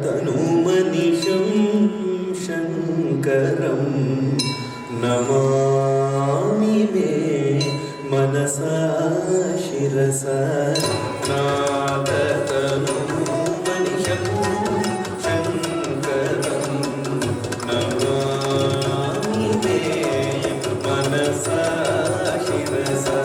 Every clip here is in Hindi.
तनुमनिशं शङ्करं नमामि मे मनसा शिरसा नादतनुमनिशं शङ्करं नमामि मे मनसा शिरसा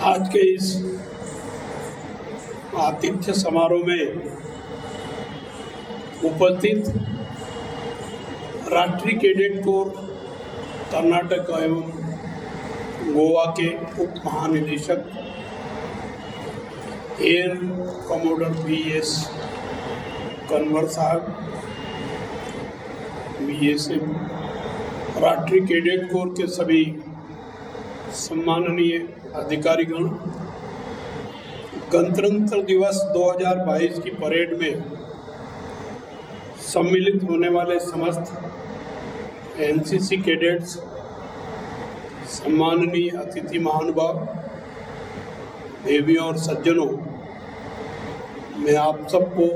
आज के इस आतिथ्य समारोह में उपस्थित राष्ट्रीय कैडेट कोर कर्नाटक एवं गोवा के उप महानिदेशक एयर कमोडर BS कन्वर साहब, BSF, राष्ट्रीय कैडेट कोर के सभी सम्माननीय अधिकारीगण, गणतंत्र दिवस 2022 की परेड में सम्मिलित होने वाले समस्त NCC कैडेट्स, सम्माननीय अतिथि महानुभाव, देवियों और सज्जनों, मैं आप सबको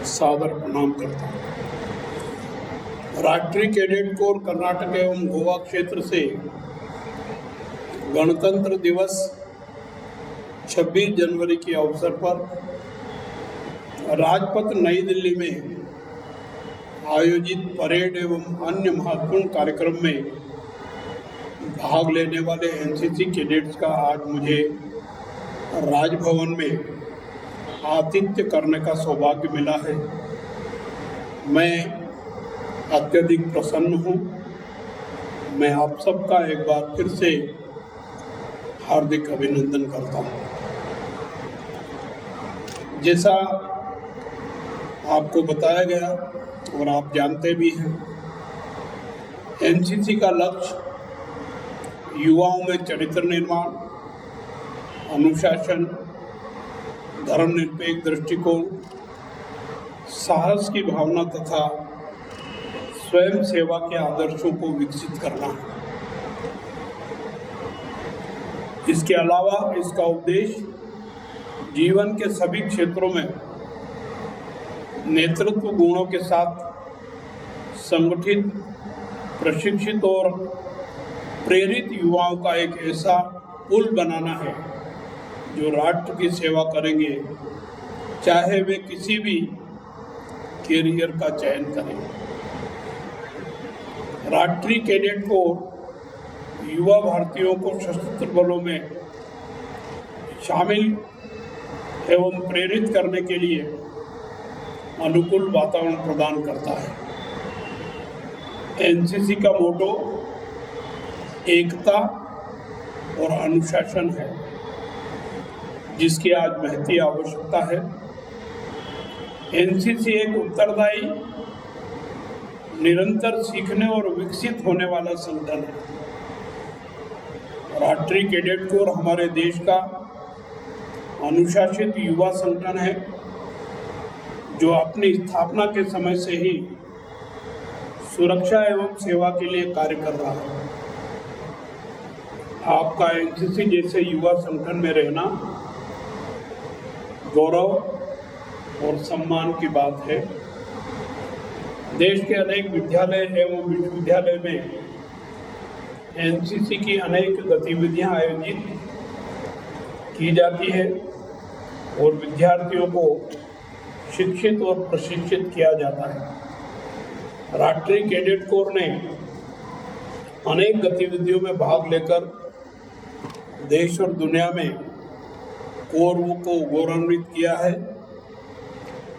सादर प्रणाम करता हूँ। राष्ट्रीय कैडेट कोर कर्नाटक एवं गोवा क्षेत्र से गणतंत्र दिवस 26 जनवरी के अवसर पर राजपथ नई दिल्ली में आयोजित परेड एवं अन्य महत्वपूर्ण कार्यक्रम में भाग लेने वाले NCC कैडेट्स का आज मुझे राजभवन में आतिथ्य करने का सौभाग्य मिला है। मैं अत्यधिक प्रसन्न हूँ। मैं आप सबका एक बार फिर से हार्दिक अभिनंदन करता हूँ। जैसा आपको बताया गया और आप जानते भी हैं, NCC का लक्ष्य युवाओं में चरित्र निर्माण, अनुशासन, धर्मनिरपेक्ष दृष्टिकोण, साहस की भावना तथा स्वयं सेवा के आदर्शों को विकसित करना है। इसके अलावा इसका उद्देश्य जीवन के सभी क्षेत्रों में नेतृत्व गुणों के साथ संगठित, प्रशिक्षित और प्रेरित युवाओं का एक ऐसा पुल बनाना है जो राष्ट्र की सेवा करेंगे, चाहे वे किसी भी कैरियर का चयन करें। राष्ट्रीय कैडेट कोर युवा भारतीयों को सशस्त्र बलों में शामिल एवं प्रेरित करने के लिए अनुकूल वातावरण प्रदान करता है। NCC का मोटो एकता और अनुशासन है, जिसकी आज महती आवश्यकता है। NCC एक उत्तरदायी, निरंतर सीखने और विकसित होने वाला संगठन है। राष्ट्रीय कैडेट कोर हमारे देश का अनुशासित युवा संगठन है, जो अपनी स्थापना के समय से ही सुरक्षा एवं सेवा के लिए कार्य कर रहा है। आपका NCC जैसे युवा संगठन में रहना गौरव और सम्मान की बात है। देश के अनेक विद्यालय एवं विश्वविद्यालय में NCC की अनेक गतिविधियां आयोजित की जाती है और विद्यार्थियों को शिक्षित और प्रशिक्षित किया जाता है। राष्ट्रीय कैडेट कोर ने अनेक गतिविधियों में भाग लेकर देश और दुनिया में कोर को गौरवान्वित किया है।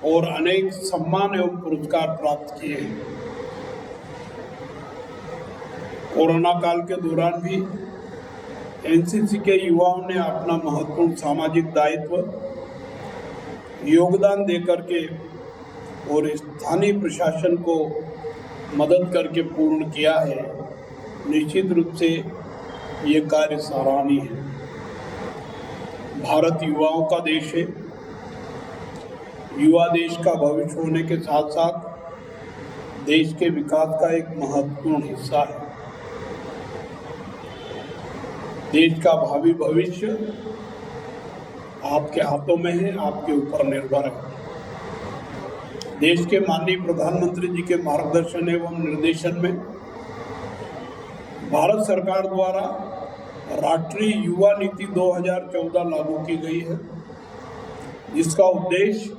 और अनेक सम्मान एवं पुरस्कार प्राप्त किए हैं। कोरोना काल के दौरान भी एनसीसी के युवाओं ने अपना महत्वपूर्ण सामाजिक दायित्व योगदान देकर के और स्थानीय प्रशासन को मदद करके पूर्ण किया है। निश्चित रूप से ये कार्य सराहनीय है। भारत युवाओं का देश है। युवा देश का भविष्य होने के साथ साथ देश के विकास का एक महत्वपूर्ण हिस्सा है। देश का भावी भविष्य आपके हाथों में है, आपके ऊपर निर्भर है। देश के माननीय प्रधानमंत्री जी के मार्गदर्शन एवं निर्देशन में भारत सरकार द्वारा राष्ट्रीय युवा नीति 2014 लागू की गई है, जिसका उद्देश्य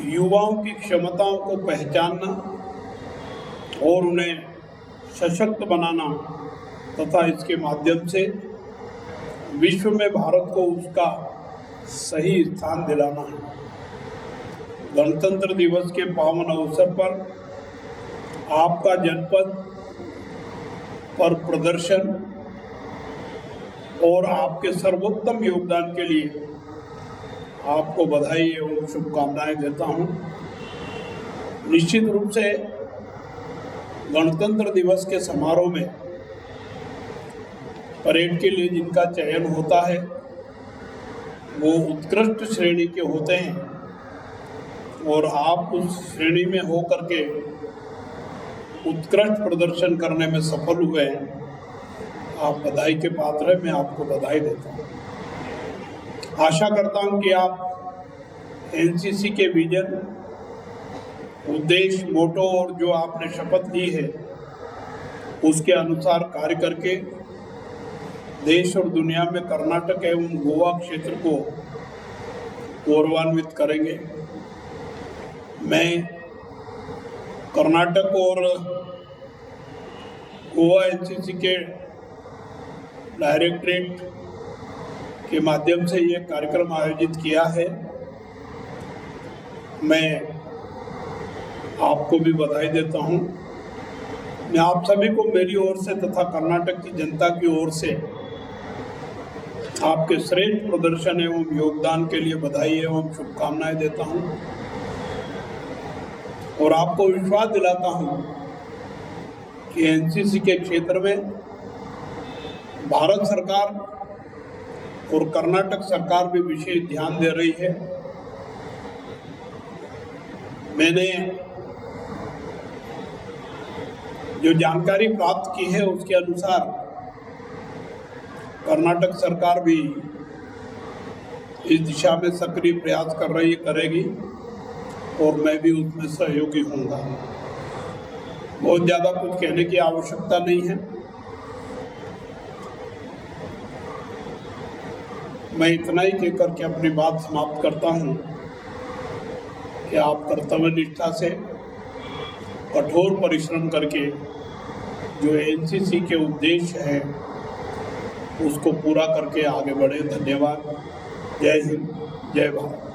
युवाओं की क्षमताओं को पहचानना और उन्हें सशक्त बनाना तथा इसके माध्यम से विश्व में भारत को उसका सही स्थान दिलाना है। गणतंत्र दिवस के पावन अवसर पर आपका जनपद पर प्रदर्शन और आपके सर्वोत्तम योगदान के लिए आपको बधाई एवं शुभकामनाएं देता हूं। निश्चित रूप से गणतंत्र दिवस के समारोह में परेड के लिए जिनका चयन होता है वो उत्कृष्ट श्रेणी के होते हैं और आप उस श्रेणी में हो करके उत्कृष्ट प्रदर्शन करने में सफल हुए हैं। आप बधाई के पात्र हैं। मैं आपको बधाई देता हूँ। आशा करता हूँ कि आप एनसीसी के विजन, उद्देश्य, मोटो और जो आपने शपथ ली है उसके अनुसार कार्य करके देश और दुनिया में कर्नाटक एवं गोवा क्षेत्र को गौरवान्वित करेंगे। मैं कर्नाटक और गोवा एनसीसी के डायरेक्टरेट के माध्यम से ये कार्यक्रम आयोजित किया है। मैं आपको भी बधाई देता हूँ। मैं आप सभी को मेरी ओर से तथा कर्नाटक की जनता की ओर से आपके श्रेष्ठ प्रदर्शन एवं योगदान के लिए बधाई एवं शुभकामनाएं देता हूं और आपको विश्वास दिलाता हूं कि एनसीसी के क्षेत्र में भारत सरकार और कर्नाटक सरकार भी विशेष ध्यान दे रही है। मैंने जो जानकारी प्राप्त की है उसके अनुसार कर्नाटक सरकार भी इस दिशा में सक्रिय प्रयास करेगी और मैं भी उसमें सहयोगी होऊंगा। बहुत ज़्यादा कुछ कहने की आवश्यकता नहीं है। मैं इतना ही कहकर के अपनी बात समाप्त करता हूँ कि आप कर्तव्य निष्ठा से कठोर परिश्रम करके जो एनसीसी के उद्देश्य है उसको पूरा करके आगे बढ़े। धन्यवाद। जय हिंद, जय भारत।